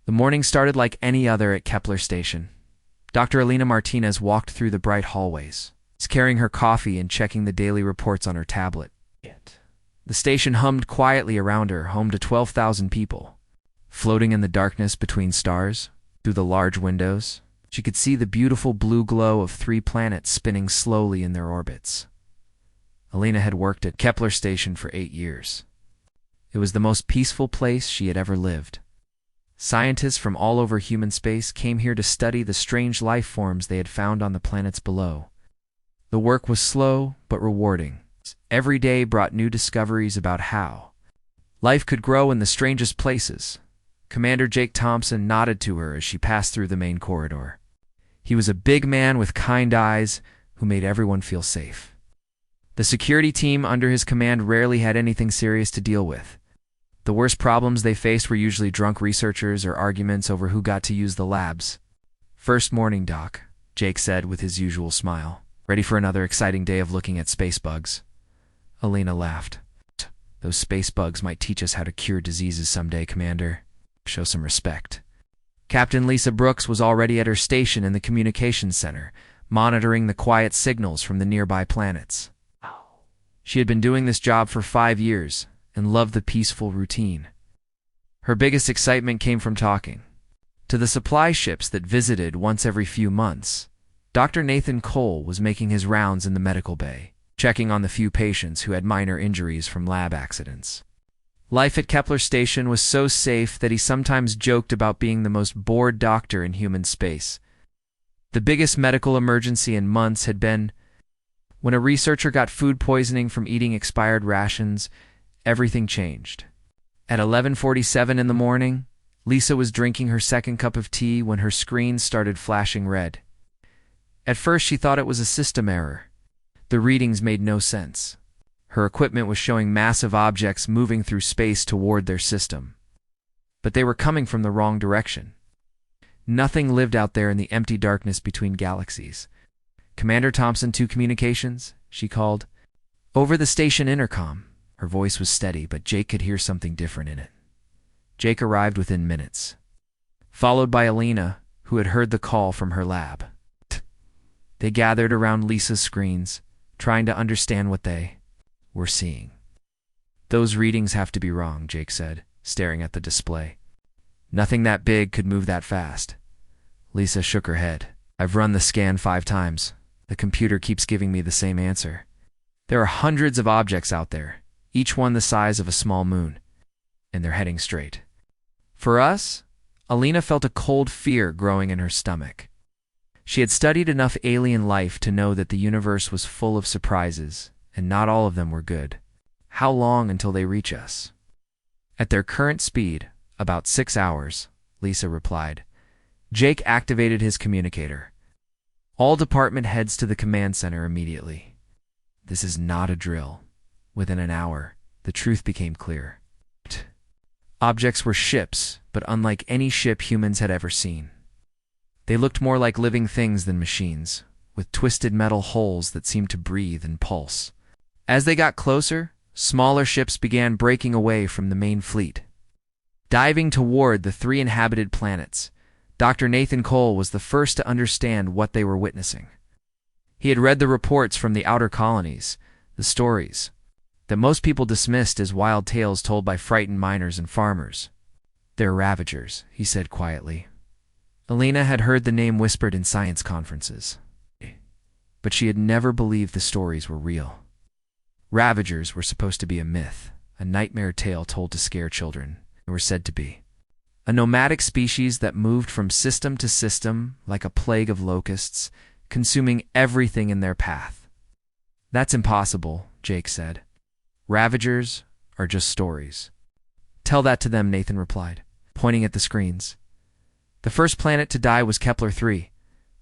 The morning started like any other at Kepler Station. Dr. Elena Martinez walked through the bright hallways, carrying her coffee and checking the daily reports on her tablet. The station hummed quietly around her, home to 12,000 people. Floating in the darkness between stars, through the large windows, she could see the beautiful blue glow of 3 planets spinning slowly in their orbits. Elena had worked at Kepler Station for 8 years. It was the most peaceful place she had ever lived. Scientists from all over human space came here to study the strange life forms they had found on the planets below. The work was slow but rewarding. Every day brought new discoveries about how life could grow in the strangest places. Commander Jake Thompson nodded to her as she passed through the main corridor. He was a big man with kind eyes who made everyone feel safe. The security team under his command rarely had anything serious to deal with. The worst problems they faced were usually drunk researchers or arguments over who got to use the labs. "First morning, Doc," Jake said with his usual smile. "Ready for another exciting day of looking at space bugs?" Elena laughed. "Those space bugs might teach us how to cure diseases someday, Commander. Show some respect." Captain Lisa Brooks was already at her station in the communications center, monitoring the quiet signals from the nearby planets. She had been doing this job for 5 years and loved the peaceful routine. Her biggest excitement came from talking to the supply ships that visited once every few months. Dr. Nathan Cole was making his rounds in the medical bay, checking on the few patients who had minor injuries from lab accidents. Life at Kepler Station was so safe that he sometimes joked about being the most bored doctor in human space. The biggest medical emergency in months had been when a researcher got food poisoning from eating expired rations. Everything changed. At 11:47 in the morning, Lisa was drinking her second cup of tea when her screen started flashing red. At first she thought it was a system error. The readings made no sense. Her equipment was showing massive objects moving through space toward their system. But they were coming from the wrong direction. Nothing lived out there in the empty darkness between galaxies. "Commander Thompson to communications," she called. Over the station intercom. Her voice was steady, but Jake could hear something different in it. Jake arrived within minutes, followed by Elena, who had heard the call from her lab. They gathered around Lisa's screens, trying to understand what they were seeing. "Those readings have to be wrong," Jake said, staring at the display. "Nothing that big could move that fast." Lisa shook her head. "I've run the scan 5 times. The computer keeps giving me the same answer. There are hundreds of objects out there, each one the size of a small moon, and they're heading straight for us." Elena felt a cold fear growing in her stomach. She had studied enough alien life to know that the universe was full of surprises, and not all of them were good. How long until they reach us? "At their current speed, about 6 hours, Lisa replied. Jake activated his communicator. "All department heads to the command center immediately." This is not a drill. Within an hour, the truth became clear. Objects were ships, but unlike any ship humans had ever seen. They looked more like living things than machines, with twisted metal hulls that seemed to breathe and pulse. As they got closer, smaller ships began breaking away from the main fleet, diving toward the 3 inhabited planets. Dr. Nathan Cole was the first to understand what they were witnessing. He had read the reports from the outer colonies, the stories that most people dismissed as wild tales told by frightened miners and farmers. "They're ravagers," he said quietly. Elena had heard the name whispered in science conferences, but she had never believed the stories were real. Ravagers were supposed to be a myth, a nightmare tale told to scare children. They were said to be a nomadic species that moved from system to system like a plague of locusts, consuming everything in their path. "That's impossible," Jake said. "Ravagers are just stories." "Tell that to them," Nathan replied, pointing at the screens. The first planet to die was Kepler 3,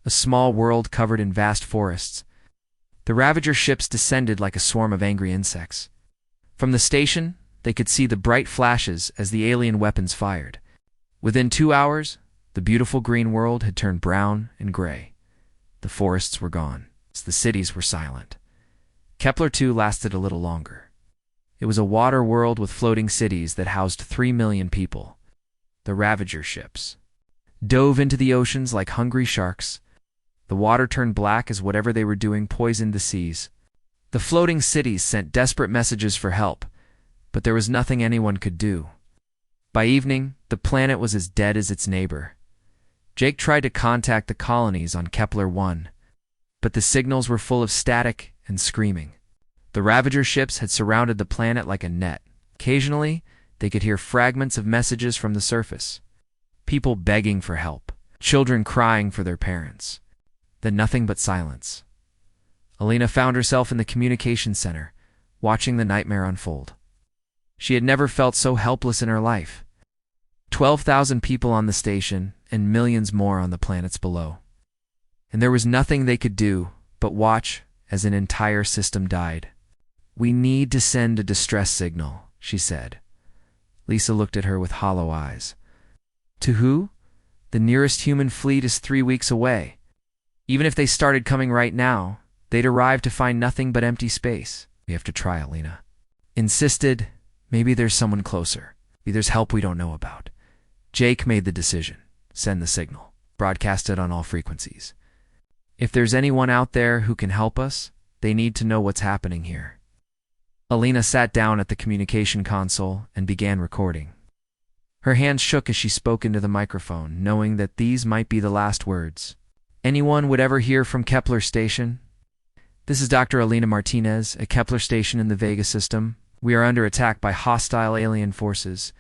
a small world covered in vast forests. The Ravager ships descended like a swarm of angry insects. From the station, they could see the bright flashes as the alien weapons fired. Within 2 hours, the beautiful green world had turned brown and gray. The forests were gone. The cities were silent. Kepler 2 lasted a little longer. It was a water world with floating cities that housed 3 million people. The ravager ships dove into the oceans like hungry sharks. The water turned black as whatever they were doing poisoned the seas. The floating cities sent desperate messages for help, but there was nothing anyone could do. By evening, the planet was as dead as its neighbor. Jake tried to contact the colonies on Kepler 1, but the signals were full of static and screaming. The ravager ships had surrounded the planet like a net. Occasionally, they could hear fragments of messages from the surface. People begging for help, children crying for their parents. Then nothing but silence. Alina found herself in the communication center, watching the nightmare unfold. She had never felt so helpless in her life. 12,000 people on the station and millions more on the planets below. And there was nothing they could do but watch as an entire system died. "We need to send a distress signal," she said. Lisa looked at her with hollow eyes. "To who? The nearest human fleet is 3 weeks away. Even if they started coming right now, they'd arrive to find nothing but empty space." "We have to try," Alina insisted. "Maybe there's someone closer. Maybe there's help we don't know about." Jake made the decision. Send the signal. Broadcast it on all frequencies. If there's anyone out there who can help us, they need to know what's happening here. Alina sat down at the communication console and began recording. Her hands shook as she spoke into the microphone, knowing that these might be the last words. "Anyone would ever hear from Kepler Station? This is Dr. Alina Martinez at Kepler Station in the Vega system. We are under attack by hostile alien forces.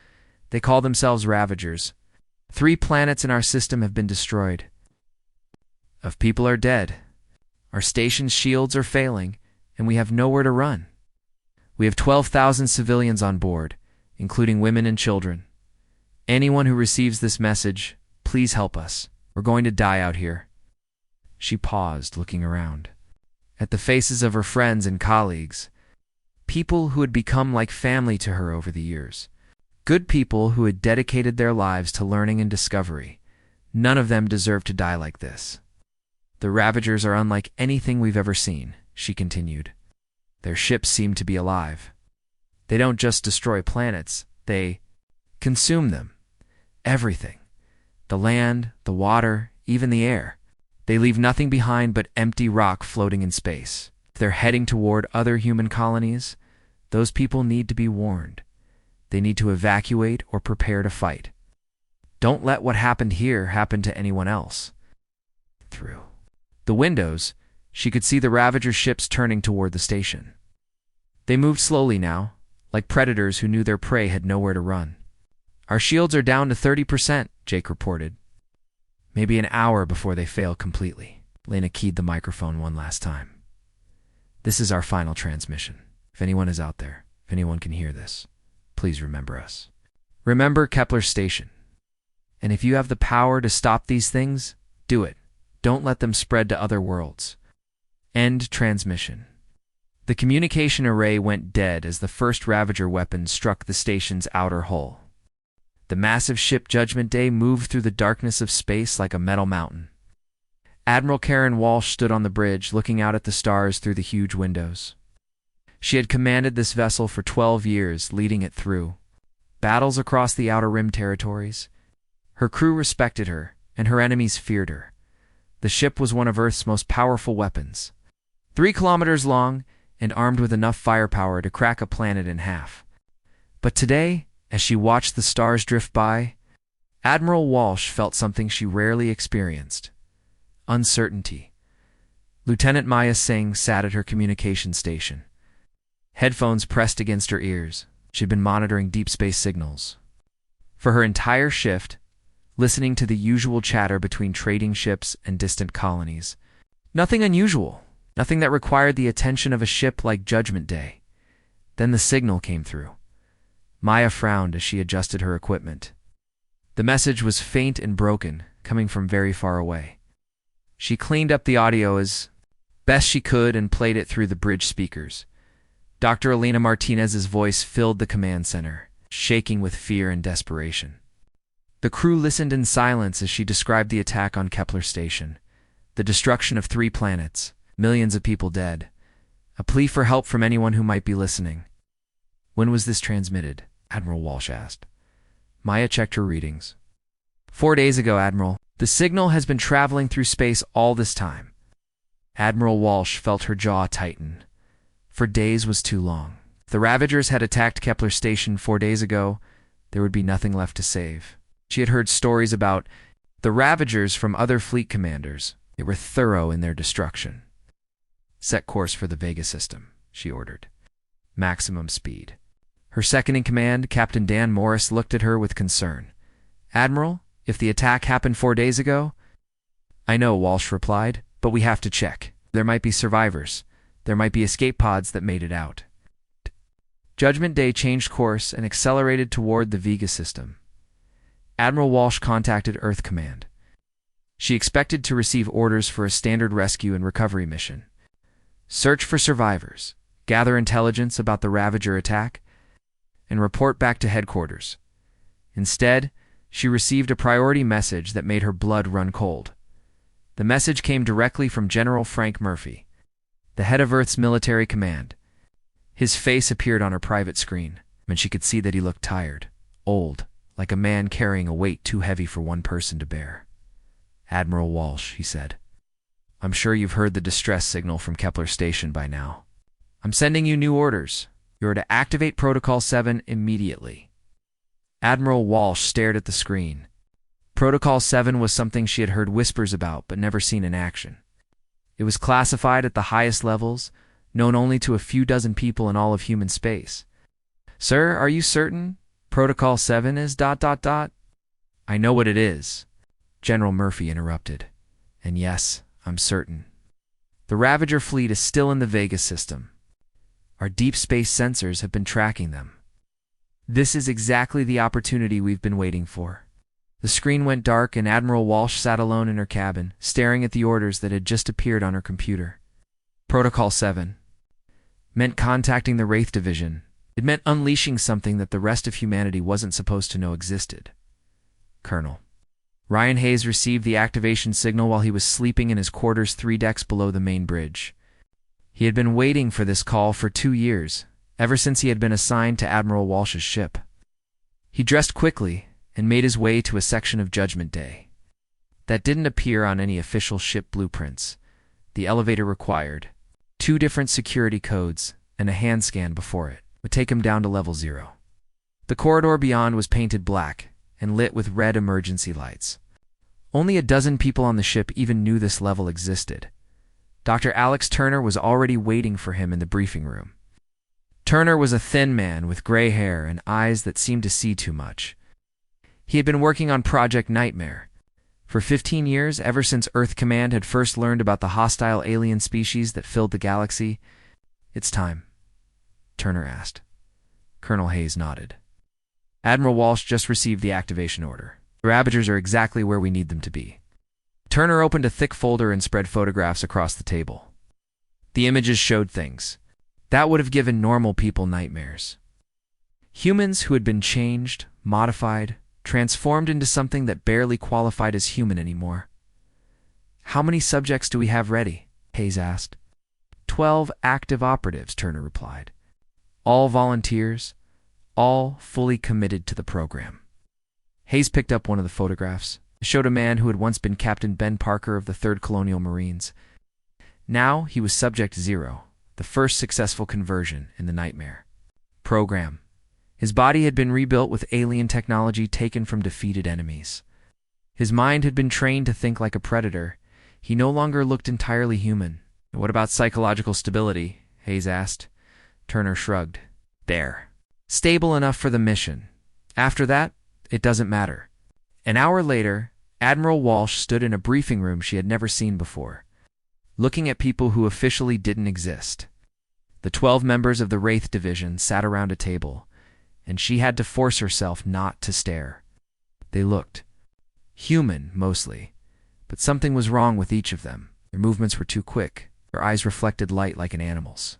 They call themselves Ravagers. 3 planets in our system have been destroyed. Of people are dead. Our station's shields are failing, and we have nowhere to run. We have 12,000 civilians on board, including women and children. Anyone who receives this message, please help us. We're going to die out here." She paused, looking around at the faces of her friends and colleagues, people who had become like family to her over the years. Good people who had dedicated their lives to learning and discovery. None of them deserved to die like this. "The Ravagers are unlike anything we've ever seen," she continued. "Their ships seem to be alive. They don't just destroy planets, they consume them. Everything. The land, the water, even the air. They leave nothing behind but empty rock floating in space. If they're heading toward other human colonies, those people need to be warned. They need to evacuate or prepare to fight. Don't let what happened here happen to anyone else." Through the windows, she could see the Ravager ships turning toward the station. They moved slowly now, like predators who knew their prey had nowhere to run. "Our shields are down to 30%, Jake reported. "Maybe an hour before they fail completely." Lena keyed the microphone one last time. "This is our final transmission. If anyone is out there, if anyone can hear this, please remember us. Remember Kepler Station. And if you have the power to stop these things, do it. Don't let them spread to other worlds." End transmission. The communication array went dead as the first Ravager weapon struck the station's outer hull. The massive ship Judgment Day moved through the darkness of space like a metal mountain. Admiral Karen Walsh stood on the bridge, looking out at the stars through the huge windows. She had commanded this vessel for 12 years, leading it through battles across the Outer Rim territories. Her crew respected her, and her enemies feared her. The ship was one of Earth's most powerful weapons, 3 kilometers long and armed with enough firepower to crack a planet in half. But today, as she watched the stars drift by, Admiral Walsh felt something she rarely experienced: uncertainty. Lieutenant Maya Singh sat at her communication station, headphones pressed against her ears. She'd been monitoring deep space signals for her entire shift, listening to the usual chatter between trading ships and distant colonies. Nothing unusual, nothing that required the attention of a ship like Judgment Day. Then the signal came through. Maya frowned as she adjusted her equipment. The message was faint and broken, coming from very far away. She cleaned up the audio as best she could and played it through the bridge speakers. Dr. Alina Martinez's voice filled the command center, shaking with fear and desperation. The crew listened in silence as she described the attack on Kepler Station, the destruction of 3 planets, millions of people dead, a plea for help from anyone who might be listening. "When was this transmitted?" Admiral Walsh asked. Maya checked her readings. 4 days ago, Admiral. The signal has been traveling through space all this time. Admiral Walsh felt her jaw tighten. 4 days was too long. If the Ravagers had attacked Kepler Station 4 days ago, there would be nothing left to save. She had heard stories about the Ravagers from other fleet commanders. They were thorough in their destruction. Set course for the Vega system, she ordered. Maximum speed. Her second-in-command, Captain Dan Morris, looked at her with concern. Admiral, if the attack happened 4 days ago? I know, Walsh replied, but we have to check. There might be survivors. There might be escape pods that made it out. Judgment Day changed course and accelerated toward the Vega system. Admiral Walsh contacted Earth Command. She expected to receive orders for a standard rescue and recovery mission. Search for survivors, gather intelligence about the Ravager attack, and report back to headquarters. Instead, she received a priority message that made her blood run cold. The message came directly from General Frank Murphy, the head of Earth's military command. His face appeared on her private screen, and she could see that he looked tired, old, like a man carrying a weight too heavy for one person to bear. Admiral Walsh, he said. I'm sure you've heard the distress signal from Kepler Station by now. I'm sending you new orders. You are to activate Protocol 7 immediately. Admiral Walsh stared at the screen. Protocol 7 was something she had heard whispers about but never seen in action. It was classified at the highest levels, known only to a few dozen people in all of human space. Sir, are you certain Protocol 7 is ... I know what it is, General Murphy interrupted. And yes, I'm certain. The Ravager fleet is still in the Vega system. Our deep space sensors have been tracking them. This is exactly the opportunity we've been waiting for. The screen went dark and Admiral Walsh sat alone in her cabin, staring at the orders that had just appeared on her computer. Protocol 7 meant contacting the Wraith Division. It meant unleashing something that the rest of humanity wasn't supposed to know existed. Colonel. Ryan Hayes received the activation signal while he was sleeping in his quarters 3 decks below the main bridge. He had been waiting for this call for 2 years, ever since he had been assigned to Admiral Walsh's ship. He dressed quickly and made his way to a section of Judgment Day. That didn't appear on any official ship blueprints. The elevator required 2 different security codes and a hand scan before it would take him down to level 0. The corridor beyond was painted black and lit with red emergency lights. Only a dozen people on the ship even knew this level existed. Dr. Alex Turner was already waiting for him in the briefing room. Turner was a thin man with gray hair and eyes that seemed to see too much. He had been working on Project Nightmare for 15 years, ever since Earth Command had first learned about the hostile alien species that filled the galaxy. It's time, Turner asked. Colonel Hayes nodded. Admiral Walsh just received the activation order. The Ravagers are exactly where we need them to be. Turner opened a thick folder and spread photographs across the table. The images showed things that would have given normal people nightmares. Humans who had been changed, modified, transformed into something that barely qualified as human anymore. How many subjects do we have ready? Hayes asked. 12 active operatives, Turner replied. All volunteers, all fully committed to the program. Hayes picked up one of the photographs. It showed a man who had once been Captain Ben Parker of the 3rd Colonial Marines. Now he was Subject 0, the first successful conversion in the Nightmare program. His body had been rebuilt with alien technology taken from defeated enemies. His mind had been trained to think like a predator. He no longer looked entirely human. What about psychological stability? Hayes asked. Turner shrugged. There. Stable enough for the mission. After that, it doesn't matter. An hour later, Admiral Walsh stood in a briefing room she had never seen before, looking at people who officially didn't exist. The 12 members of the Wraith Division sat around a table, and she had to force herself not to stare. They looked human, mostly, but something was wrong with each of them. Their movements were too quick. Their eyes reflected light like an animal's.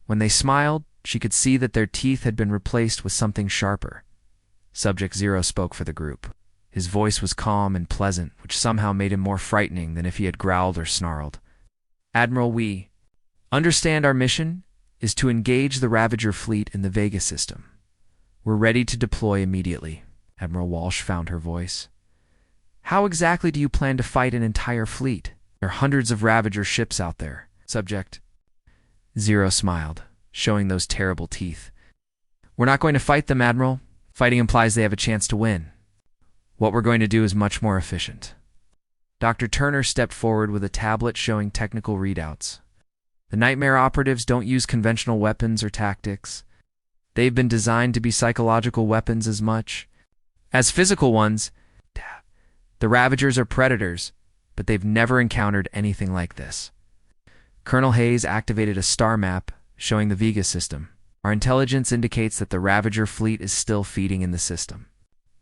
When they smiled, she could see that their teeth had been replaced with something sharper. Subject 0 spoke for the group. His voice was calm and pleasant, which somehow made him more frightening than if he had growled or snarled. Admiral, we understand our mission is to engage the Ravager fleet in the Vega system. We're ready to deploy immediately. Admiral Walsh found her voice. How exactly do you plan to fight an entire fleet? There are hundreds of Ravager ships out there. Subject. Zero smiled, showing those terrible teeth. We're not going to fight them, Admiral. Fighting implies they have a chance to win. What we're going to do is much more efficient. Dr. Turner stepped forward with a tablet showing technical readouts. The Nightmare operatives don't use conventional weapons or tactics. They've been designed to be psychological weapons as much as physical ones. The Ravagers are predators, but they've never encountered anything like this. Colonel Hayes activated a star map showing the Vega system. Our intelligence indicates that the Ravager fleet is still feeding in the system.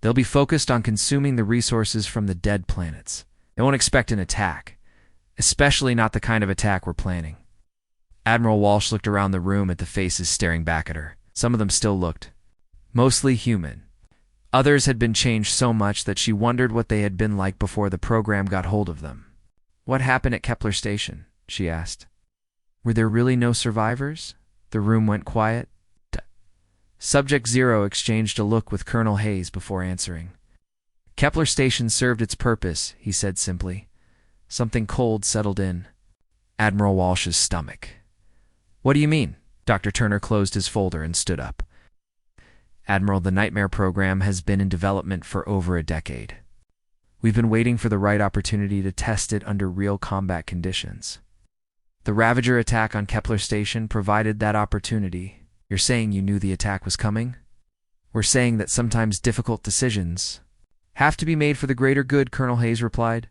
They'll be focused on consuming the resources from the dead planets. They won't expect an attack, especially not the kind of attack we're planning. Admiral Walsh looked around the room at the faces staring back at her. Some of them still looked mostly human. Others had been changed so much that she wondered what they had been like before the program got hold of them. What happened at Kepler Station? She asked. Were there really no survivors? The room went quiet. Subject Zero exchanged a look with Colonel Hayes before answering. Kepler Station served its purpose, he said simply. Something cold settled in Admiral Walsh's stomach. What do you mean? Dr. Turner closed his folder and stood up. Admiral, the Nightmare program has been in development for over a decade. We've been waiting for the right opportunity to test it under real combat conditions. The Ravager attack on Kepler Station provided that opportunity. You're saying you knew the attack was coming? We're saying that sometimes difficult decisions have to be made for the greater good, Colonel Hayes replied.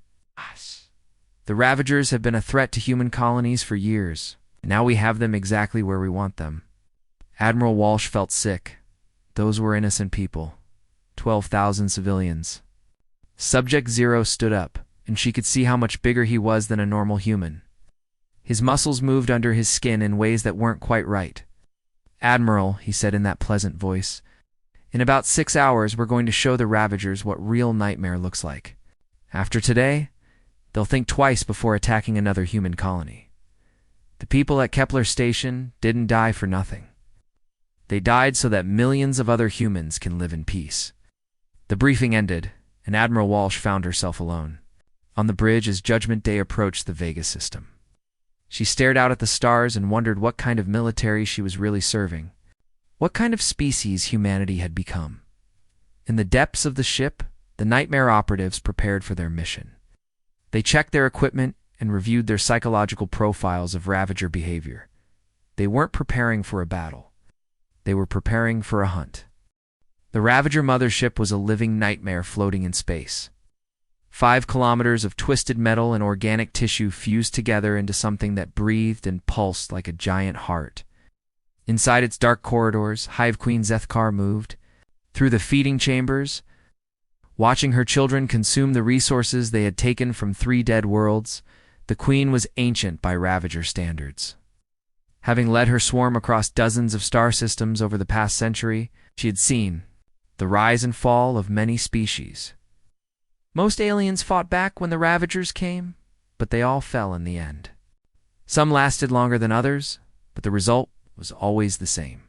The Ravagers have been a threat to human colonies for years. Now we have them exactly where we want them. Admiral Walsh felt sick. Those were innocent people. 12,000 civilians. Subject Zero stood up, and she could see how much bigger he was than a normal human. His muscles moved under his skin in ways that weren't quite right. Admiral, he said in that pleasant voice, in about 6 hours we're going to show the Ravagers what real Nightmare looks like. After today, they'll think twice before attacking another human colony. The people at Kepler Station didn't die for nothing. They died so that millions of other humans can live in peace. The briefing ended, and Admiral Walsh found herself alone on the bridge as Judgment Day approached the Vega system. She stared out at the stars and wondered what kind of military she was really serving, what kind of species humanity had become. In the depths of the ship, the Nightmare operatives prepared for their mission. They checked their equipment and reviewed their psychological profiles of Ravager behavior. They weren't preparing for a battle. They were preparing for a hunt. The Ravager mothership was a living nightmare floating in space. 5 kilometers of twisted metal and organic tissue fused together into something that breathed and pulsed like a giant heart. Inside its dark corridors, Hive Queen Zethkar moved through the feeding chambers, watching her children consume the resources they had taken from 3 dead worlds. The Queen was ancient by Ravager standards. Having led her swarm across dozens of star systems over the past century, she had seen the rise and fall of many species. Most aliens fought back when the Ravagers came, but they all fell in the end. Some lasted longer than others, but the result was always the same.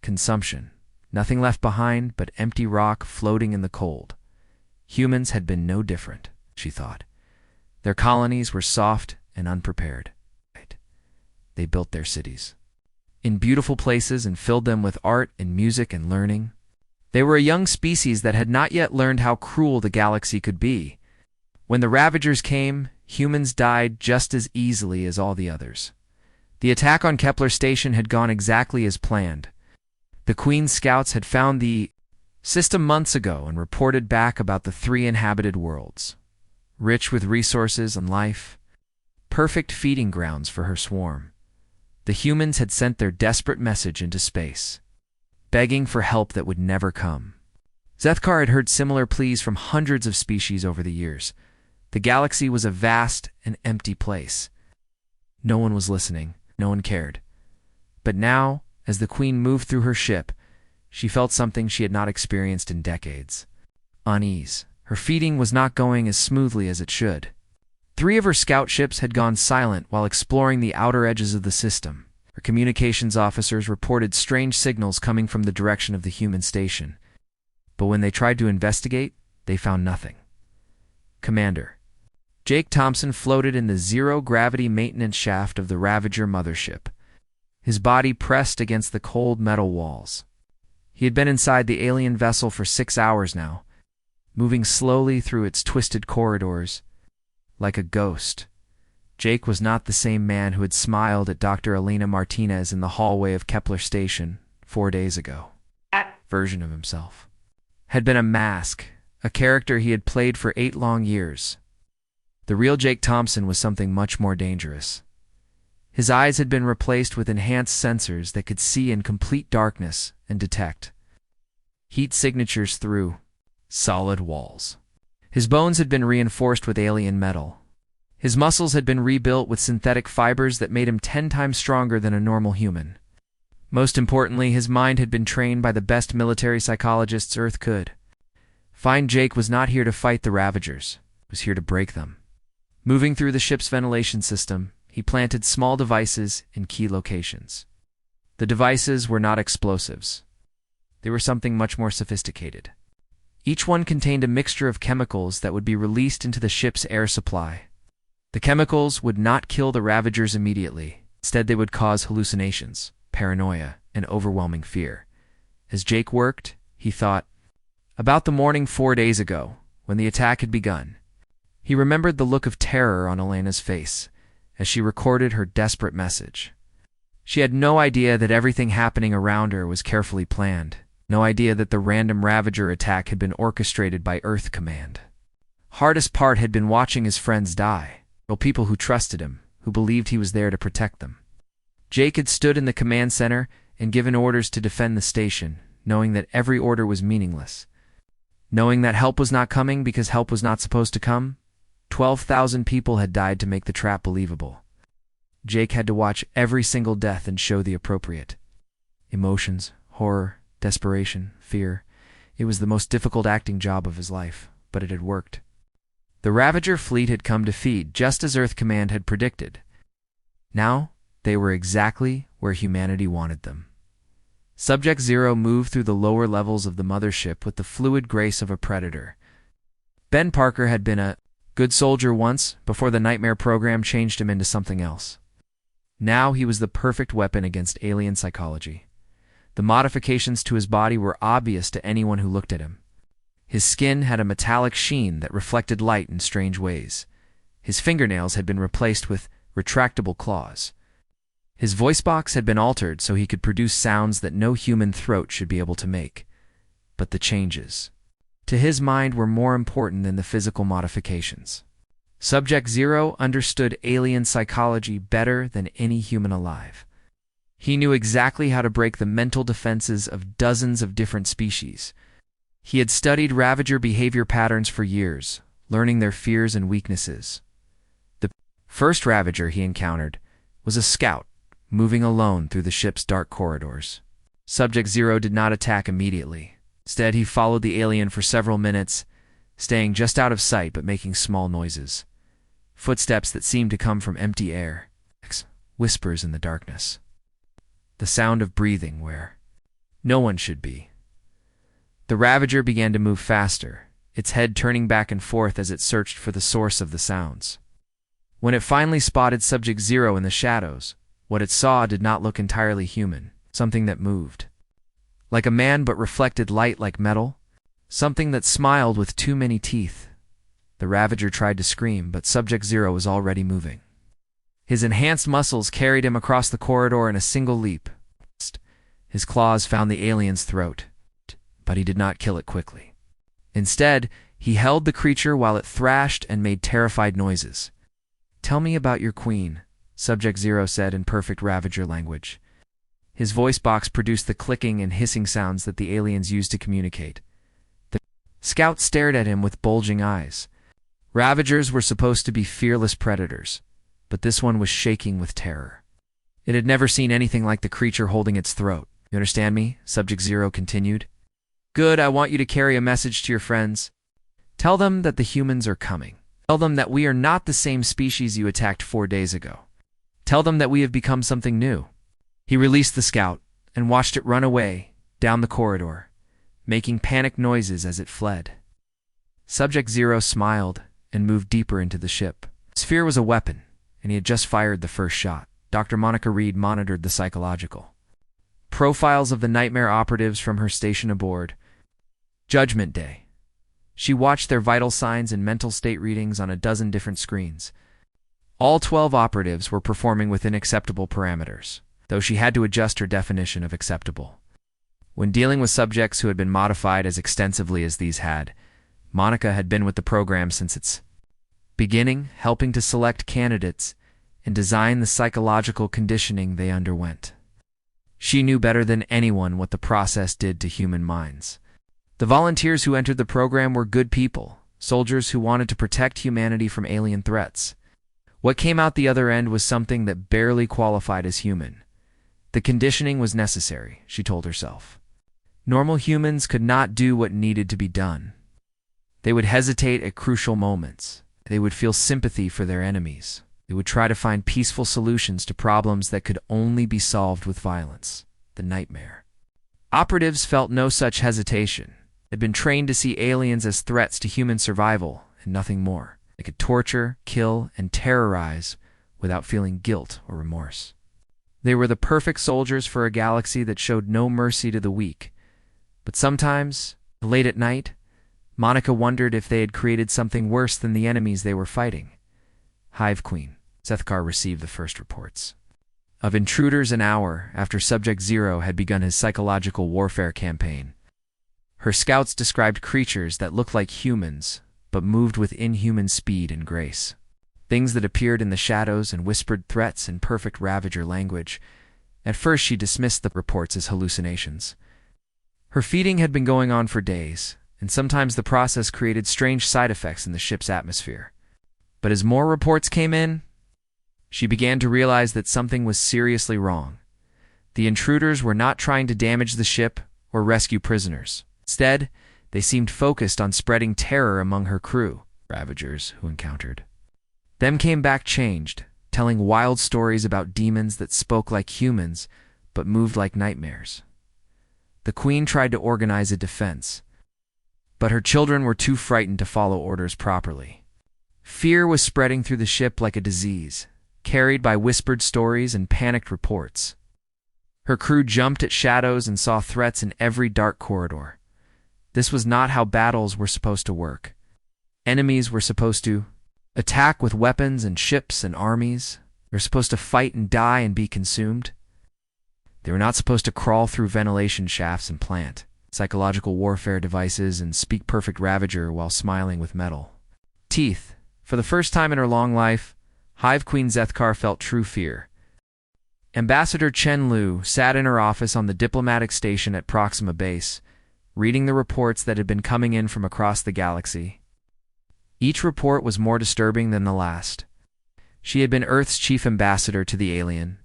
Consumption. Nothing left behind but empty rock floating in the cold. Humans had been no different, she thought. Their colonies were soft and unprepared. They built their cities in beautiful places and filled them with art and music and learning. They were a young species that had not yet learned how cruel the galaxy could be. When the Ravagers came, humans died just as easily as all the others. The attack on Kepler Station had gone exactly as planned. The Queen's scouts had found the system months ago and reported back about the 3 inhabited worlds, rich with resources and life, perfect feeding grounds for her swarm. The humans had sent their desperate message into space, begging for help that would never come. Zethkar had heard similar pleas from hundreds of species over the years. The galaxy was a vast and empty place. No one was listening. No one cared. But now, as the Queen moved through her ship, she felt something she had not experienced in decades. Unease. Her feeding was not going as smoothly as it should. 3 of her scout ships had gone silent while exploring the outer edges of the system. Her communications officers reported strange signals coming from the direction of the human station. but when they tried to investigate, they found nothing. Commander. Jake Thompson floated in the zero-gravity maintenance shaft of the Ravager mothership, his body pressed against the cold metal walls. He had been inside the alien vessel for 6 hours now, moving slowly through its twisted corridors, like a ghost. Jake was not the same man who had smiled at Dr. Elena Martinez in the hallway of Kepler Station 4 days ago. That version of himself had been a mask, a character he had played for 8 long years. The real Jake Thompson was something much more dangerous. His eyes had been replaced with enhanced sensors that could see in complete darkness and detect heat signatures through solid walls. His bones had been reinforced with alien metal. His muscles had been rebuilt with synthetic fibers that made him 10 times stronger than a normal human. Most importantly, his mind had been trained by the best military psychologists Earth could. Fine Jake was not here to fight the Ravagers. He was here to break them. Moving through the ship's ventilation system, he planted small devices in key locations. The devices were not explosives. They were something much more sophisticated. Each one contained a mixture of chemicals that would be released into the ship's air supply. The chemicals would not kill the Ravagers immediately. Instead, they would cause hallucinations, paranoia, and overwhelming fear. As Jake worked, he thought about the morning 4 days ago, when the attack had begun. He remembered the look of terror on Elena's face as she recorded her desperate message. She had no idea that everything happening around her was carefully planned, no idea that the random Ravager attack had been orchestrated by Earth Command. Hardest part had been watching his friends die, well, people who trusted him, who believed he was there to protect them. Jake had stood in the command center and given orders to defend the station, knowing that every order was meaningless. Knowing that help was not coming because help was not supposed to come, 12,000 people had died to make the trap believable. Jake had to watch every single death and show the appropriate emotions, horror, desperation, fear. It was the most difficult acting job of his life, but it had worked. The Ravager fleet had come to feed, just as Earth Command had predicted. Now, they were exactly where humanity wanted them. Subject Zero moved through the lower levels of the mothership with the fluid grace of a predator. Ben Parker had been a good soldier once, before the Nightmare program changed him into something else. Now he was the perfect weapon against alien psychology. The modifications to his body were obvious to anyone who looked at him. His skin had a metallic sheen that reflected light in strange ways. His fingernails had been replaced with retractable claws. His voice box had been altered so he could produce sounds that no human throat should be able to make. But the changes, to his mind, were more important than the physical modifications. Subject Zero understood alien psychology better than any human alive. He knew exactly how to break the mental defenses of dozens of different species. He had studied Ravager behavior patterns for years, learning their fears and weaknesses. The first Ravager he encountered was a scout, moving alone through the ship's dark corridors. Subject Zero did not attack immediately. Instead, he followed the alien for several minutes, staying just out of sight but making small noises. Footsteps that seemed to come from empty air. Whispers in the darkness. The sound of breathing where no one should be. The Ravager began to move faster, its head turning back and forth as it searched for the source of the sounds. When it finally spotted Subject Zero in the shadows, what it saw did not look entirely human, something that moved. Like a man but reflected light like metal, something that smiled with too many teeth. The Ravager tried to scream, but Subject Zero was already moving. His enhanced muscles carried him across the corridor in a single leap. His claws found the alien's throat, but he did not kill it quickly. Instead, he held the creature while it thrashed and made terrified noises. "Tell me about your queen," Subject Zero said in perfect Ravager language. His voice box produced the clicking and hissing sounds that the aliens used to communicate. The scout stared at him with bulging eyes. Ravagers were supposed to be fearless predators, but this one was shaking with terror. It had never seen anything like the creature holding its throat. "You understand me?" Subject Zero continued. "Good, I want you to carry a message to your friends. Tell them that the humans are coming. Tell them that we are not the same species you attacked 4 days ago. Tell them that we have become something new." He released the scout and watched it run away, down the corridor. making panicked noises as it fled. Subject Zero smiled and moved deeper into the ship. Sphere was a weapon, and he had just fired the first shot. Dr. Monica Reed monitored the psychological profiles of the nightmare operatives from her station aboard. Judgment Day. She watched their vital signs and mental state readings on a dozen different screens. All 12 operatives were performing within acceptable parameters, though she had to adjust her definition of acceptable. When dealing with subjects who had been modified as extensively as these had, Monica had been with the program since its beginning, helping to select candidates and design the psychological conditioning they underwent. She knew better than anyone what the process did to human minds. The volunteers who entered the program were good people, soldiers who wanted to protect humanity from alien threats. What came out the other end was something that barely qualified as human. The conditioning was necessary, she told herself. Normal humans could not do what needed to be done. They would hesitate at crucial moments. They would feel sympathy for their enemies. They would try to find peaceful solutions to problems that could only be solved with violence. The nightmare. Operatives felt no such hesitation. They'd been trained to see aliens as threats to human survival and nothing more. They could torture, kill, and terrorize without feeling guilt or remorse. They were the perfect soldiers for a galaxy that showed no mercy to the weak. But sometimes, late at night, Monica wondered if they had created something worse than the enemies they were fighting. Hive Queen. Zethkar received the first reports of intruders an hour after Subject Zero had begun his psychological warfare campaign. Her scouts described creatures that looked like humans, but moved with inhuman speed and grace. Things that appeared in the shadows and whispered threats in perfect ravager language. At first she dismissed the reports as hallucinations. Her feeding had been going on for days, and sometimes the process created strange side effects in the ship's atmosphere. But as more reports came in, she began to realize that something was seriously wrong. The intruders were not trying to damage the ship or rescue prisoners. Instead, they seemed focused on spreading terror among her crew, ravagers who encountered them came back changed, telling wild stories about demons that spoke like humans but moved like nightmares. The Queen tried to organize a defense, but her children were too frightened to follow orders properly. Fear was spreading through the ship like a disease, carried by whispered stories and panicked reports. Her crew jumped at shadows and saw threats in every dark corridor. This was not how battles were supposed to work. Enemies were supposed to attack with weapons and ships and armies. They were supposed to fight and die and be consumed. They were not supposed to crawl through ventilation shafts and plant psychological warfare devices and speak perfect ravager while smiling with metal teeth. For the first time in her long life, Hive Queen Zethkar felt true fear. Ambassador Chen Lu sat in her office on the diplomatic station at Proxima Base, reading the reports that had been coming in from across the galaxy. Each report was more disturbing than the last. She had been Earth's chief ambassador to the alien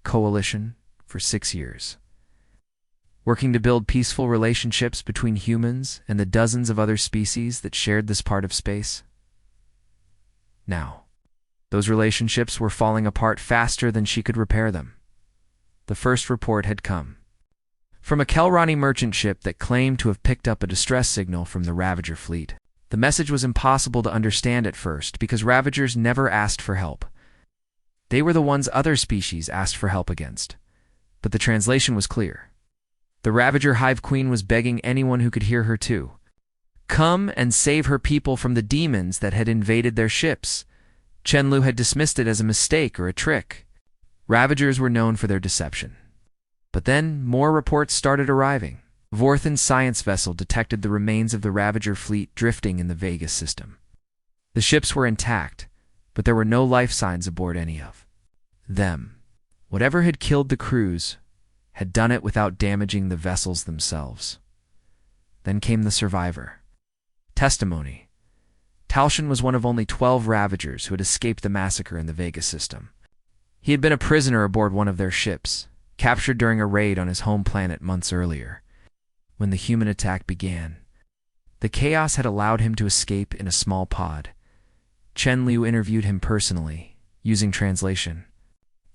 coalition for 6 years, working to build peaceful relationships between humans and the dozens of other species that shared this part of space. Now, those relationships were falling apart faster than she could repair them. The first report had come from a Kelrani merchant ship that claimed to have picked up a distress signal from the Ravager fleet. The message was impossible to understand at first because Ravagers never asked for help. They were the ones other species asked for help against. But the translation was clear. The Ravager Hive Queen was begging anyone who could hear her to come and save her people from the demons that had invaded their ships. Chen Lu had dismissed it as a mistake or a trick. Ravagers were known for their deception. But then more reports started arriving. Vorthan's science vessel detected the remains of the Ravager fleet drifting in the Vegas system. The ships were intact, but there were no life signs aboard any of them. Whatever had killed the crews had done it without damaging the vessels themselves. Then came the survivor. Testimony. Talshin was one of only 12 Ravagers who had escaped the massacre in the Vegas system. He had been a prisoner aboard one of their ships, captured during a raid on his home planet months earlier. When the human attack began, the chaos had allowed him to escape in a small pod. Chen Liu interviewed him personally, using translation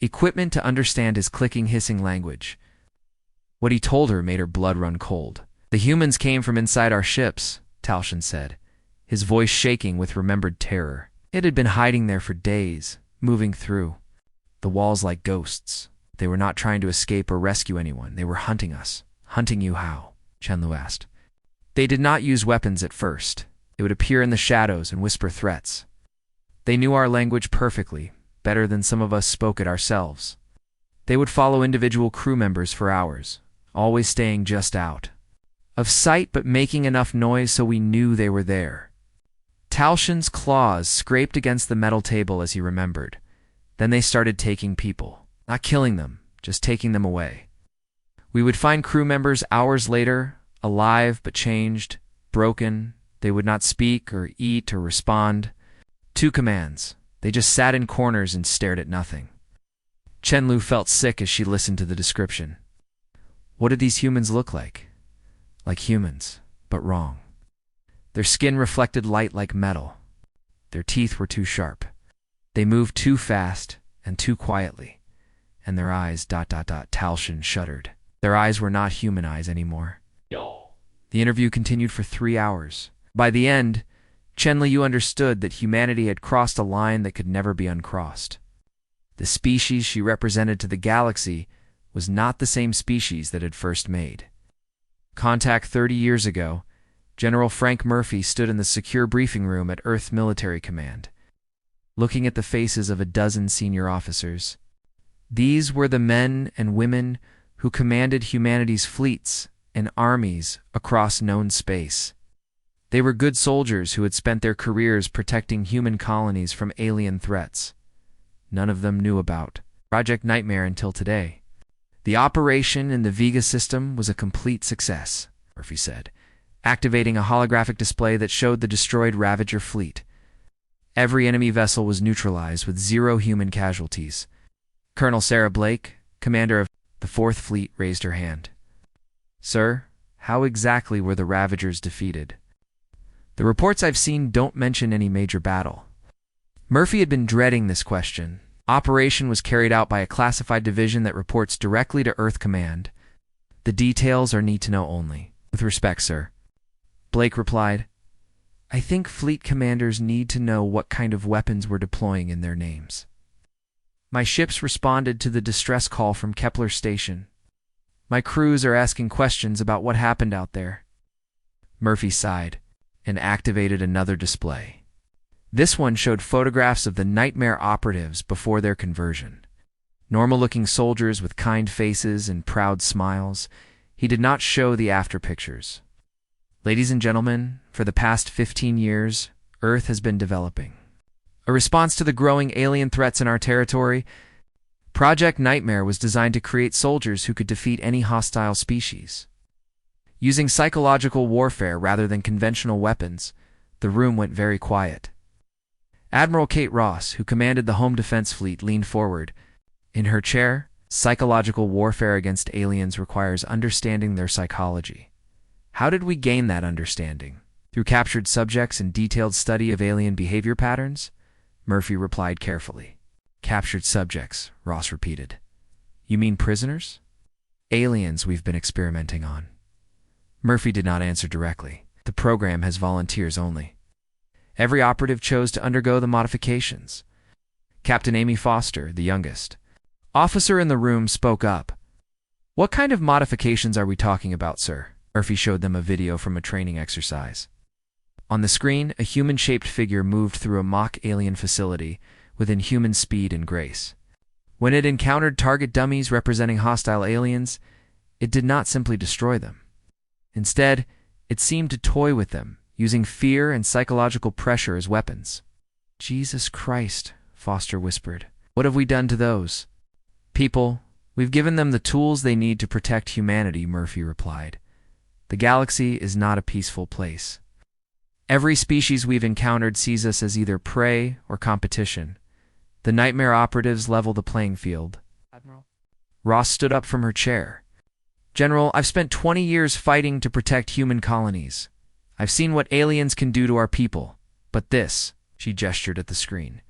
equipment to understand his clicking, hissing language. What he told her made her blood run cold. The humans came from inside our ships, Talshin said, his voice shaking with remembered terror. It had been hiding there for days, moving through the walls like ghosts. They were not trying to escape or rescue anyone. They were hunting us. Hunting you how? Chenlu asked. They did not use weapons at first. They would appear in the shadows and whisper threats. They knew our language perfectly, better than some of us spoke it ourselves. They would follow individual crew members for hours, always staying just out of sight but making enough noise so we knew they were there. Talshin's claws scraped against the metal table as he remembered. Then they started taking people. Not killing them, just taking them away. We would find crew members hours later, alive but changed, broken. They would not speak or eat or respond. 2 commands. They just sat in corners and stared at nothing. Chenlu felt sick as she listened to the description. What did these humans look like? Like humans, but wrong. Their skin reflected light like metal. Their teeth were too sharp. They moved too fast and too quietly. And their eyes, ... Talshin shuddered. Their eyes were not human eyes anymore. No. The interview continued for 3 hours. By the end, Chenliu understood that humanity had crossed a line that could never be uncrossed. The species she represented to the galaxy was not the same species that had first made. Contact 30 years ago, General Frank Murphy stood in the secure briefing room at Earth Military Command, looking at the faces of a dozen senior officers. These were the men and women who commanded humanity's fleets and armies across known space. They were good soldiers who had spent their careers protecting human colonies from alien threats. None of them knew about Project Nightmare until today. The operation in the Vega system was a complete success, Murphy said, activating a holographic display that showed the destroyed Ravager fleet. Every enemy vessel was neutralized with 0 human casualties. Colonel Sarah Blake, commander of the 4th Fleet, raised her hand. Sir, how exactly were the Ravagers defeated? The reports I've seen don't mention any major battle. Murphy had been dreading this question. Operation was carried out by a classified division that reports directly to Earth Command. The details are need-to-know only. With respect, sir. Blake replied, I think fleet commanders need to know what kind of weapons we're deploying in their names. My ships responded to the distress call from Kepler station. My crews are asking questions about what happened out there. Murphy sighed and activated another display. This one showed photographs of the Nightmare operatives before their conversion. Normal-looking soldiers with kind faces and proud smiles. He did not show the after pictures. Ladies and gentlemen, for the past 15 years, Earth has been developing. A response to the growing alien threats in our territory, Project Nightmare was designed to create soldiers who could defeat any hostile species. Using psychological warfare rather than conventional weapons, the room went very quiet. Admiral Kate Ross, who commanded the Home Defense Fleet, leaned forward. In her chair, psychological warfare against aliens requires understanding their psychology. How did we gain that understanding? Through captured subjects and detailed study of alien behavior patterns? Murphy replied carefully. Captured subjects, Ross repeated. You mean prisoners? Aliens we've been experimenting on. Murphy did not answer directly. The program has volunteers only. Every operative chose to undergo the modifications. Captain Amy Foster, the youngest officer in the room, spoke up. What kind of modifications are we talking about, sir? Murphy showed them a video from a training exercise. On the screen, a human-shaped figure moved through a mock alien facility with inhuman speed and grace. When it encountered target dummies representing hostile aliens, it did not simply destroy them. Instead, it seemed to toy with them, using fear and psychological pressure as weapons. Jesus Christ, Foster whispered. What have we done to those people? We've given them the tools they need to protect humanity, Murphy replied. The galaxy is not a peaceful place. Every species we've encountered sees us as either prey or competition. The Nightmare operatives level the playing field. Admiral. Ross stood up from her chair. General, I've spent 20 years fighting to protect human colonies. I've seen what aliens can do to our people. But this, she gestured at the screen.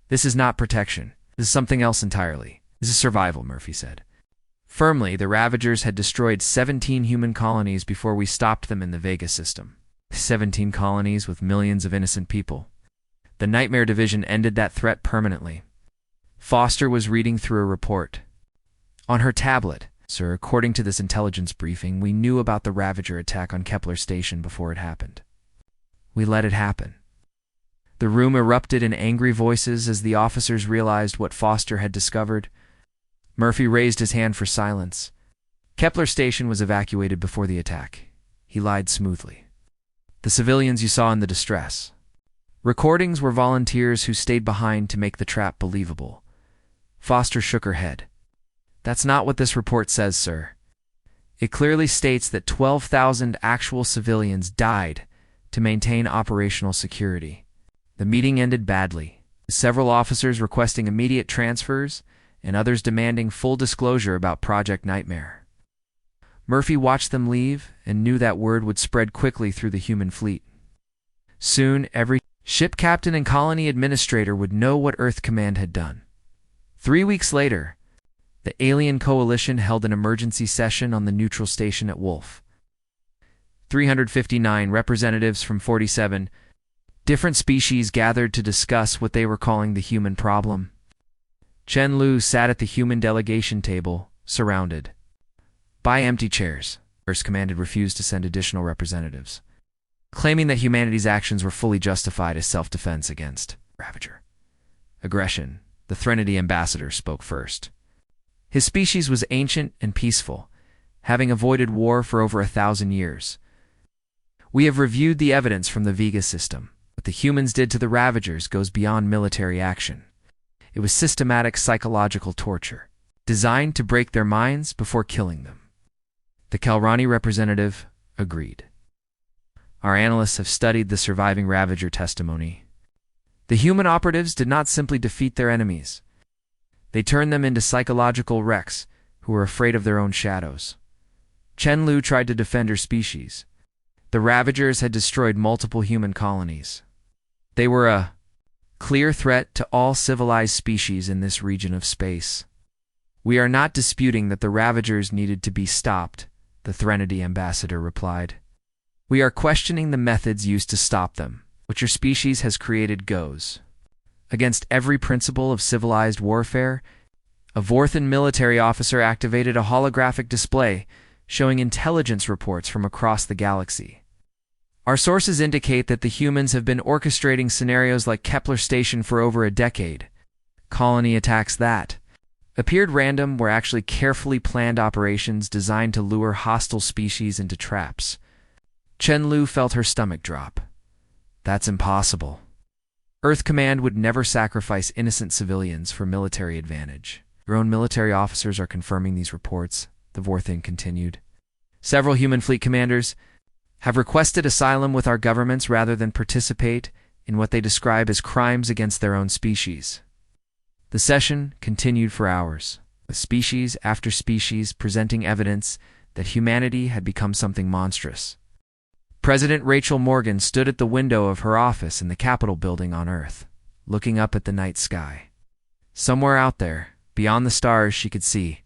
This is not protection. This is something else entirely. This is survival, Murphy said. Firmly, the Ravagers had destroyed 17 human colonies before we stopped them in the Vega system. 17 colonies with millions of innocent people. The Nightmare Division ended that threat permanently. Foster was reading through a report. On her tablet, "Sir, according to this intelligence briefing, we knew about the Ravager attack on Kepler Station before it happened. We let it happen." The room erupted in angry voices as the officers realized what Foster had discovered. Murphy raised his hand for silence. Kepler Station was evacuated before the attack. He lied smoothly. "The civilians you saw in the distress. Recordings were volunteers who stayed behind to make the trap believable." Foster shook her head. "That's not what this report says, sir. It clearly states that 12,000 actual civilians died to maintain operational security." The meeting ended badly, with several officers requesting immediate transfers and others demanding full disclosure about Project Nightmare. Murphy watched them leave and knew that word would spread quickly through the human fleet. Soon, every ship captain and colony administrator would know what Earth Command had done. 3 weeks later, the Alien Coalition held an emergency session on the neutral station at Wolf. 359 representatives from 47 different species gathered to discuss what they were calling the human problem. Chen Lu sat at the human delegation table, surrounded by empty chairs. First Command had refused to send additional representatives, claiming that humanity's actions were fully justified as self-defense against Ravager aggression. The Threnody ambassador spoke first. His species was ancient and peaceful, having avoided war for over 1,000 years. "We have reviewed the evidence from the Vega system. What the humans did to the Ravagers goes beyond military action. It was systematic psychological torture, designed to break their minds before killing them." The Kalrani representative agreed. "Our analysts have studied the surviving Ravager testimony. The human operatives did not simply defeat their enemies. They turned them into psychological wrecks who were afraid of their own shadows." Chen Lu tried to defend her species. The Ravagers had destroyed multiple human colonies. They were a clear threat to all civilized species in this region of space. "We are not disputing that the Ravagers needed to be stopped," the Threnody ambassador replied. "We are questioning the methods used to stop them. What your species has created goes against every principle of civilized warfare." A Vorthan military officer activated a holographic display showing intelligence reports from across the galaxy. "Our sources indicate that the humans have been orchestrating scenarios like Kepler Station for over a decade. Colony attacks that appeared random were actually carefully planned operations designed to lure hostile species into traps." Chen Lu felt her stomach drop. "That's impossible. Earth Command would never sacrifice innocent civilians for military advantage. Your own military officers are confirming these reports," the Vorthan continued. "Several human fleet commanders have requested asylum with our governments rather than participate in what they describe as crimes against their own species." The session continued for hours, with species after species presenting evidence that humanity had become something monstrous. President Rachel Morgan stood at the window of her office in the Capitol building on Earth, looking up at the night sky. Somewhere out there, beyond the stars she could see,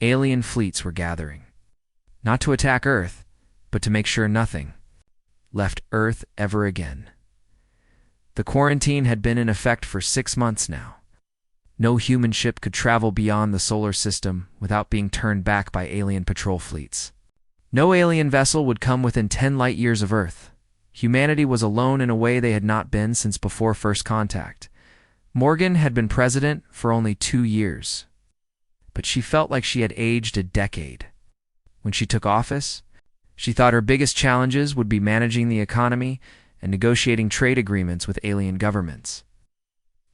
alien fleets were gathering. Not to attack Earth, but to make sure nothing left Earth ever again. The quarantine had been in effect for 6 months now. No human ship could travel beyond the solar system without being turned back by alien patrol fleets. No alien vessel would come within 10 light years of Earth. Humanity was alone in a way they had not been since before first contact. Morgan had been president for only 2 years, but she felt like she had aged a decade. When she took office, she thought her biggest challenges would be managing the economy and negotiating trade agreements with alien governments.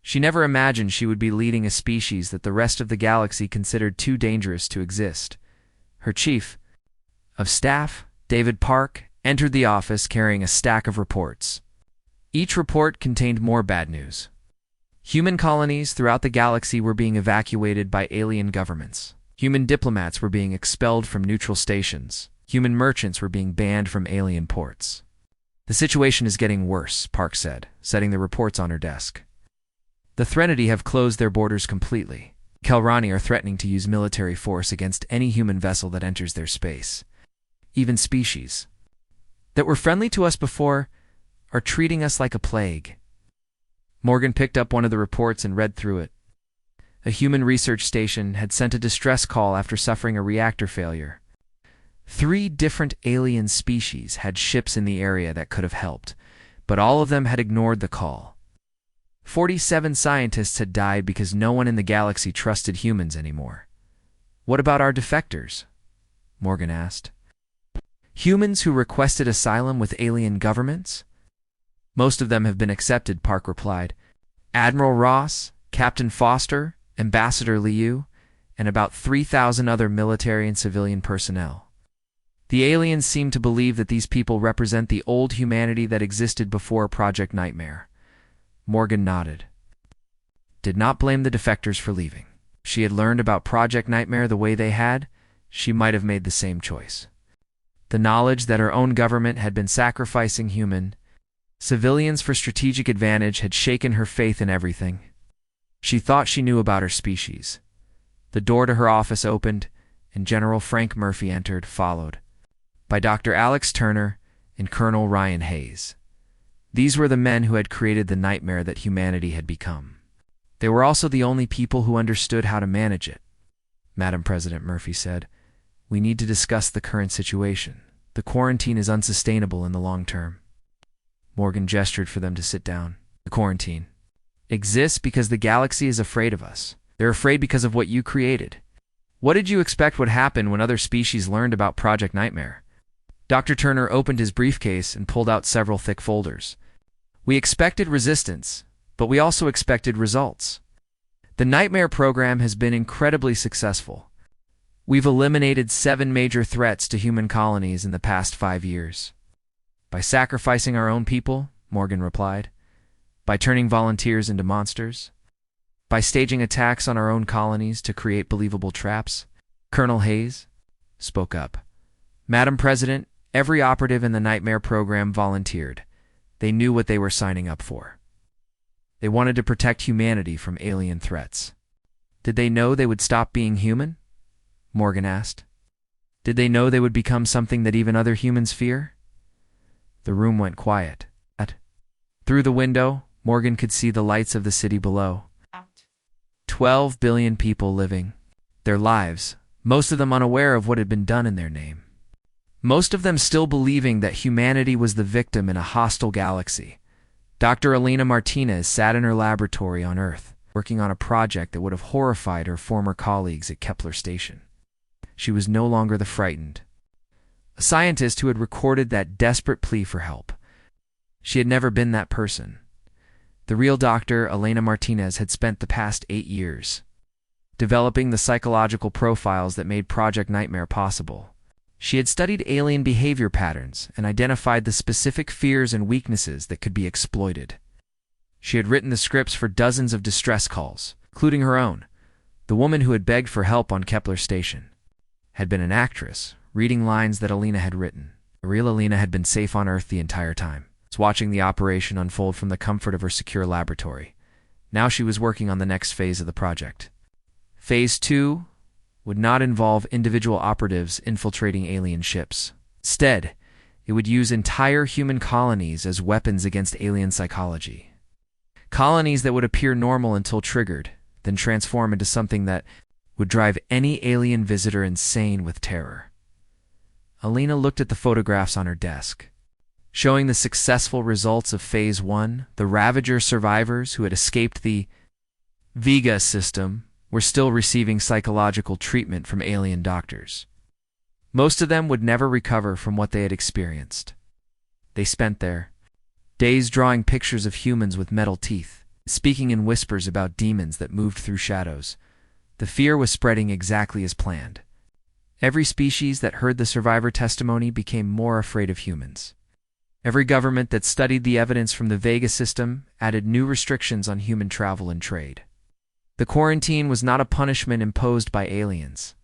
She never imagined she would be leading a species that the rest of the galaxy considered too dangerous to exist. Her chief of staff, David Park, entered the office carrying a stack of reports. Each report contained more bad news. Human colonies throughout the galaxy were being evacuated by alien governments. Human diplomats were being expelled from neutral stations. Human merchants were being banned from alien ports. "The situation is getting worse," Park said, setting the reports on her desk. "The Threnody have closed their borders completely. Kelrani are threatening to use military force against any human vessel that enters their space. Even species that were friendly to us before are treating us like a plague. Morgan picked up one of the reports and read through it. A human research station had sent a distress call after suffering a reactor failure. 3 different alien species had ships in the area that could have helped, but all of them had ignored the call. 47 scientists had died because no one in the galaxy trusted humans anymore. What about our defectors? Morgan asked. Humans who requested asylum with alien governments? Most of them have been accepted, Park replied. Admiral Ross, Captain Foster, Ambassador Liu, and about 3,000 other military and civilian personnel. The aliens seem to believe that these people represent the old humanity that existed before Project Nightmare. Morgan nodded. Did not blame the defectors for leaving. If she had learned about Project Nightmare the way they had, she might have made the same choice. The knowledge that her own government had been sacrificing human civilians for strategic advantage had shaken her faith in everything. She thought she knew about her species. The door to her office opened, and General Frank Murphy entered, followed by Dr. Alex Turner and Colonel Ryan Hayes. These were the men who had created the nightmare that humanity had become. They were also the only people who understood how to manage it. Madam President, Murphy said, we need to discuss the current situation. The quarantine is unsustainable in the long term. Morgan gestured for them to sit down. The quarantine exists because the galaxy is afraid of us. They're afraid because of what you created. What did you expect would happen when other species learned about Project Nightmare? Dr. Turner opened his briefcase and pulled out several thick folders. We expected resistance, but we also expected results. The Nightmare program has been incredibly successful. We've eliminated 7 major threats to human colonies in the past 5 years. By sacrificing our own people, Morgan replied. By turning volunteers into monsters. By staging attacks on our own colonies to create believable traps. Colonel Hayes spoke up. Madam President, every operative in the Nightmare program volunteered. They knew what they were signing up for. They wanted to protect humanity from alien threats. Did they know they would stop being human? Morgan asked. Did they know they would become something that even other humans fear? The room went quiet. Through the window, Morgan could see the lights of the city below. 12 billion people living their lives, most of them unaware of what had been done in their name. Most of them still believing that humanity was the victim in a hostile galaxy. Dr. Alina Martinez sat in her laboratory on Earth, working on a project that would have horrified her former colleagues at Kepler Station. She was no longer the frightened, a scientist who had recorded that desperate plea for help. She had never been that person. The real Dr. Elena Martinez had spent the past 8 years developing the psychological profiles that made Project Nightmare possible. She had studied alien behavior patterns and identified the specific fears and weaknesses that could be exploited. She had written the scripts for dozens of distress calls, including her own. The woman who had begged for help on Kepler Station had been an actress, reading lines that Alina had written. The real Alina had been safe on Earth the entire time, watching the operation unfold from the comfort of her secure laboratory. Now she was working on the next phase of the project. Phase 2 would not involve individual operatives infiltrating alien ships. Instead, it would use entire human colonies as weapons against alien psychology. Colonies that would appear normal until triggered, then transform into something that would drive any alien visitor insane with terror. Alina looked at the photographs on her desk, showing the successful results of Phase 1. The Ravager survivors who had escaped the Vega system were still receiving psychological treatment from alien doctors. Most of them would never recover from what they had experienced. They spent their days drawing pictures of humans with metal teeth, speaking in whispers about demons that moved through shadows. The fear was spreading exactly as planned. Every species that heard the survivor testimony became more afraid of humans. Every government that studied the evidence from the Vega system added new restrictions on human travel and trade. The quarantine was not a punishment imposed by aliens.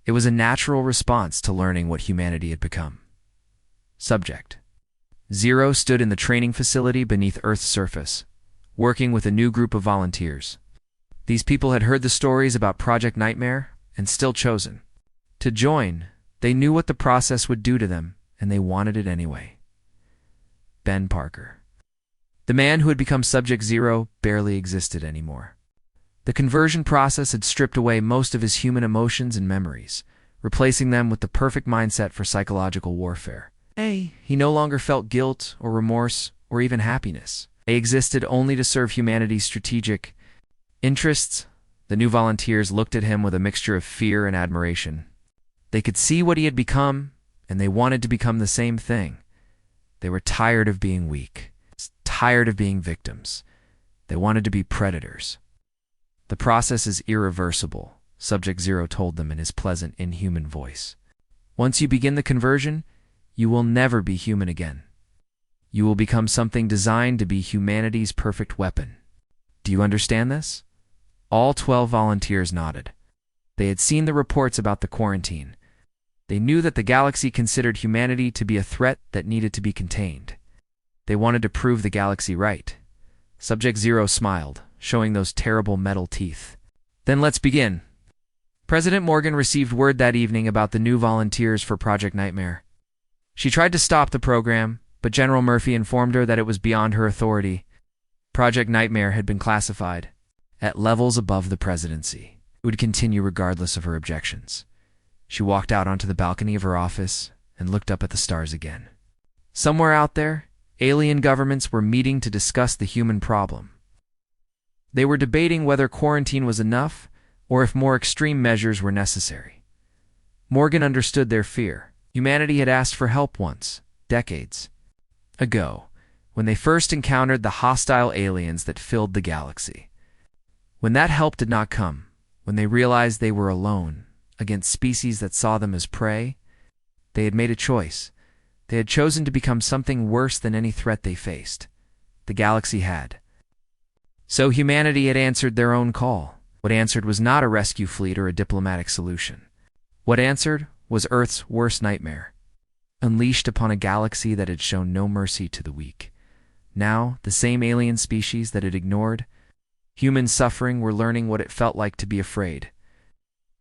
It was a natural response to learning what humanity had become. Subject: Zero stood in the training facility beneath Earth's surface, working with a new group of volunteers. These people had heard the stories about Project Nightmare and still chosen to join. They knew what the process would do to them, and they wanted it anyway. Ben Parker. The man who had become Subject Zero barely existed anymore. The conversion process had stripped away most of his human emotions and memories, replacing them with the perfect mindset for psychological warfare. He no longer felt guilt or remorse or even happiness. They existed only to serve humanity's strategic interests. The new volunteers looked at him with a mixture of fear and admiration. They could see what he had become, and they wanted to become the same thing. They were tired of being weak, tired of being victims. They wanted to be predators. The process is irreversible, Subject Zero told them in his pleasant, inhuman voice. Once you begin the conversion, you will never be human again. You will become something designed to be humanity's perfect weapon. Do you understand this? All 12 volunteers nodded. They had seen the reports about the quarantine. They knew that the galaxy considered humanity to be a threat that needed to be contained. They wanted to prove the galaxy right. Subject Zero smiled, showing those terrible metal teeth. Then let's begin. President Morgan received word that evening about the new volunteers for Project Nightmare. She tried to stop the program, but General Murphy informed her that it was beyond her authority. Project Nightmare had been classified at levels above the presidency. It would continue regardless of her objections. She walked out onto the balcony of her office and looked up at the stars again. Somewhere out there, alien governments were meeting to discuss the human problem. They were debating whether quarantine was enough or if more extreme measures were necessary. Morgan understood their fear. Humanity had asked for help once, decades ago, when they first encountered the hostile aliens that filled the galaxy. When that help did not come, when they realized they were alone against species that saw them as prey, they had made a choice. They had chosen to become something worse than any threat they faced. The galaxy had. So humanity had answered their own call. What answered was not a rescue fleet or a diplomatic solution. What answered was Earth's worst nightmare, unleashed upon a galaxy that had shown no mercy to the weak. Now, the same alien species that had ignored human suffering were learning what it felt like to be afraid.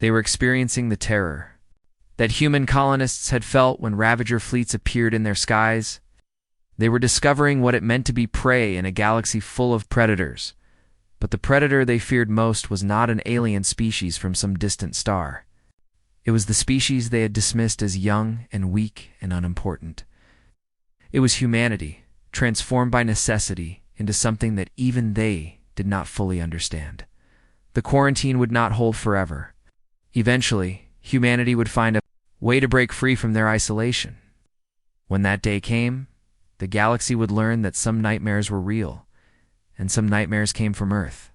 They were experiencing the terror that human colonists had felt when ravager fleets appeared in their skies. They were discovering what it meant to be prey in a galaxy full of predators. But the predator they feared most was not an alien species from some distant star. It was the species they had dismissed as young and weak and unimportant. It was humanity, transformed by necessity into something that even they did not fully understand. The quarantine would not hold forever. Eventually, humanity would find a way to break free from their isolation. When that day came, the galaxy would learn that some nightmares were real, and some nightmares came from Earth.